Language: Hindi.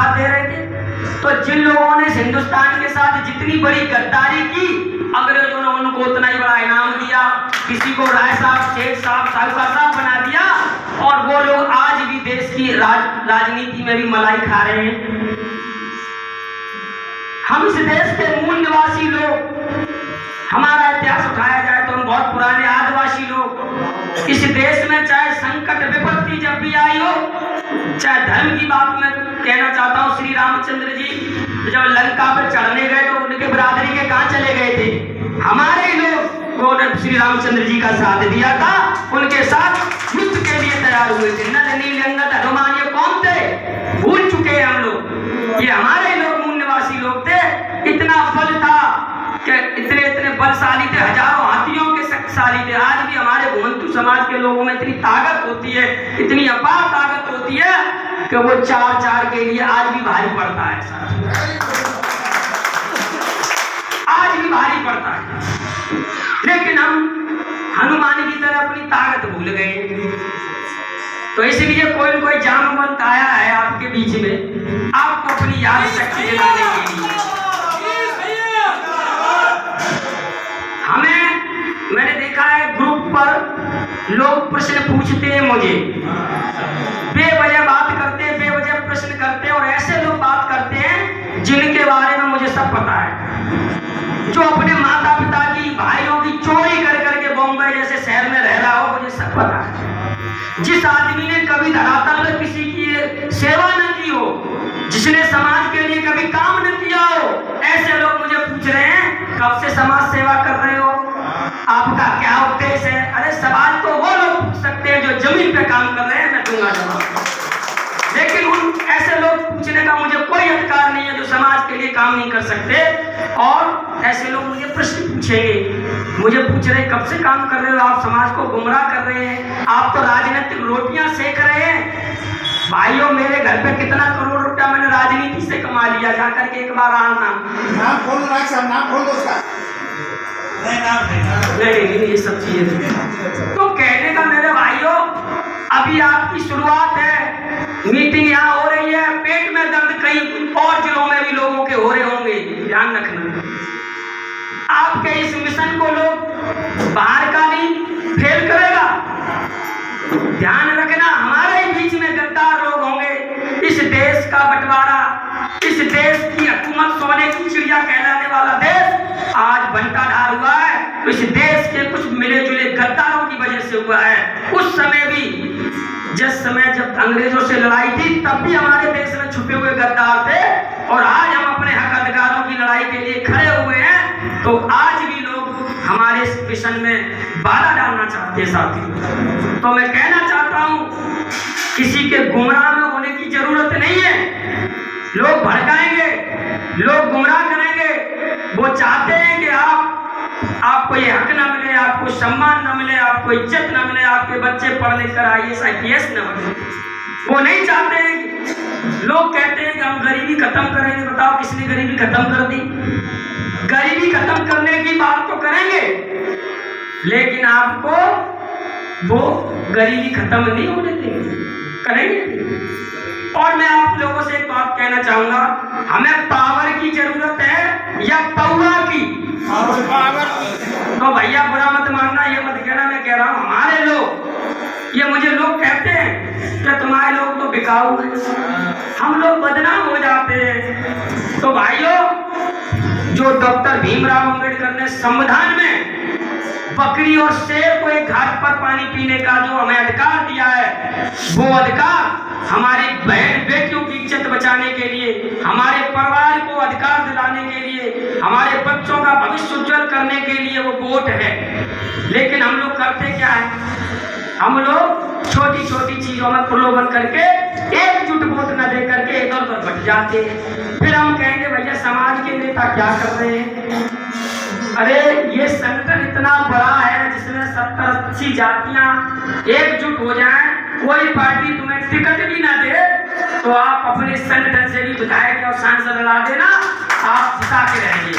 साथ दे रहे थे। तो जिन लोगों ने हिंदुस्तान के साथ जितनी बड़ी गद्दारी की, अंग्रेजों ने उनको उतना ही बड़ा इनाम दिया, किसी को राय साहब, शेख साहब, साहूकार साहब बना दिया, और वो लोग आज भी देश की राजनीति में भी मलाई खा रहे हैं। हम इस देश के मूल निवासी लोग, हमारा इतिहास उठाया जाए तो हम बहुत पुराने आदिवासी लोग, इस देश में चाहे संकट विपत्ति जब भी आई हो, चाहे धर्म की बात में कहना चाहता हूँ, श्री रामचंद्र जी जब लंका पर चढ़ने गए तो उनके बिरादरी के कहाँ चले गए थे? हमारे लोगों ने श्री रामचंद्र जी का साथ दिया था, उनके साथ युद्ध के लिए तैयार हुए थे। नल नील अंगद हनुमान ये कौन थे? भूल चुके हैं हम लोग, ये हमारे लोग मूल निवासी लोग थे। इतना बल था कि इतने बलशाली थे, हजारों हाथियों के शक्तिशाली थे। आज भी हमारे घुमंतु समाज के लोगों में इतनी ताकत होती है, इतनी अपार ताकत होती है कि वो चार के लिए आज भी भारी पड़ता है, आज भी भारी पड़ता है। लेकिन हम हनुमान की तरह अपनी ताकत भूल गए। तो इसलिए कोई न कोई जामवंत आया है आपके बीच में, आपको अपनी याद शक्ति दिलाने के लिए। मैंने देखा है ग्रुप पर लोग प्रश्न पूछते हैं मुझे, बेवजह बात करते हैं, बेवजह प्रश्न करते हैं, और ऐसे लोग बात करते हैं जिनके बारे में मुझे सब पता है, जो अपने माता पिता की, भाइयों की चोरी कर करके बॉम्बे जैसे शहर में रह रहा हो, मुझे सब पता है। जिस आदमी ने कभी धरातल में किसी की सेवा न की हो, जिसने समाज के लिए कभी काम न किया हो, ऐसे लोग मुझे पूछ रहे हैं कब से समाज सेवा कर रहे हो, आपका क्या उद्देश्य है? अरे सवाल तो वो लोग पूछ सकते हैं जो जमीन पे काम कर रहे हैं, मैं दूंगा जवाब। लेकिन उन ऐसे लोग पूछने का मुझे कोई अधिकार नहीं है जो समाज के लिए काम नहीं कर सकते। और ऐसे लोग मुझे प्रश्न पूछेंगे, मुझे पूछ रहे कब से काम कर रहे हो आप, समाज को गुमराह कर रहे हैं, आप तो राजनीतिक रोटियां सेक रहे हैं। भाइयों, मेरे घर पे कितना करोड़ रुपया मैंने राजनीति से कमा लिया, जाकर के एक बार आना। नाम खोल दो साहब, नाम खोल दो उसका। नहीं, ये सब चीजें तो कहने का मेरे भाइयों, अभी आपकी शुरुआत है, मीटिंग यहाँ हो रही है, पेट में दर्द कई और जिलों में भी लोगों के हो रहे होंगे, ध्यान रखना। आपके इस मिशन को लोग बाहर का नहीं फेल करेगा, ध्यान रखना। हमारे ही बीच में गद्दार लोग होंगे। इस देश का बंटवारा, इस देश की हुकूमत, सोने की चिड़िया कहलाने वाला देश आज बंटाधार हुआ है, तो इस देश के कुछ मिले जुले गद्दारों की वजह से हुआ है। उस समय भी, जिस समय जब अंग्रेजों से लड़ाई थी, तब भी हमारे देश में छुपे हुए गद्दार थे, और आज हम अपने हक अधिकारों की लड़ाई के लिए खड़े हुए हैं। तो आज भी लोग हमारे इस मिशन में बाधा डालना चाहते हैं साथी। तो मैं कहना चाहता हूं, किसी के गुमराह में होने की जरूरत नहीं है। लोग भड़काएंगे, लोग गुमराह करेंगे, वो चाहते हैं कि आपको ये हक ना मिले, आपको सम्मान ना मिले, आपको इज्जत ना मिले, आपके बच्चे पढ़ लिख कर IAS IPS न बने। वो नहीं चाहते हैं। लोग कहते हैं कि हम गरीबी खत्म करेंगे। बताओ किसने गरीबी खत्म कर दी? गरीबी खत्म करने की बात तो करेंगे, लेकिन आपको वो गरीबी खत्म नहीं होने देंगे, करेंगे। और मैं आप लोगों से एक बात कहना चाहूंगा, हमें पावर की जरूरत है या पौवा की? तो भैया बुरा मत मानना, ये मत कहना मैं कह रहा हूं हमारे लोग, ये मुझे लोग कहते हैं कि तुम्हारे लोग तो बिकाऊ हैं, हम लोग बदनाम हो जाते हैं। तो भाइयों, जो डॉक्टर भीमराव अंबेडकर ने संविधान में बकरी और शेर को एक घाट पर पानी पीने का जो हमें अधिकार दिया है, वो अधिकार हमारी बहन बेटियों की इज्जत बचाने के लिए, हमारे परिवार को अधिकार दिलाने के लिए, हमारे बच्चों का भविष्य उज्जवल करने के लिए वो वोट है। लेकिन हम लोग करते क्या है? हम लोग छोटी छोटी चीजों में प्रलोभन करके एकजुट वोट न दे करके इधर उधर बट जाते हैं। फिर हम कहेंगे भैया समाज के नेता क्या कर रहे हैं? अरे ये संगठन इतना बड़ा है जिसमें 70-80 जातियां एकजुट हो जाएं, कोई पार्टी तुम्हें टिकट भी ना दे तो आप अपने संगठन से भी विधायक और सांसद लड़ा देना, आप जिता के रहेंगे।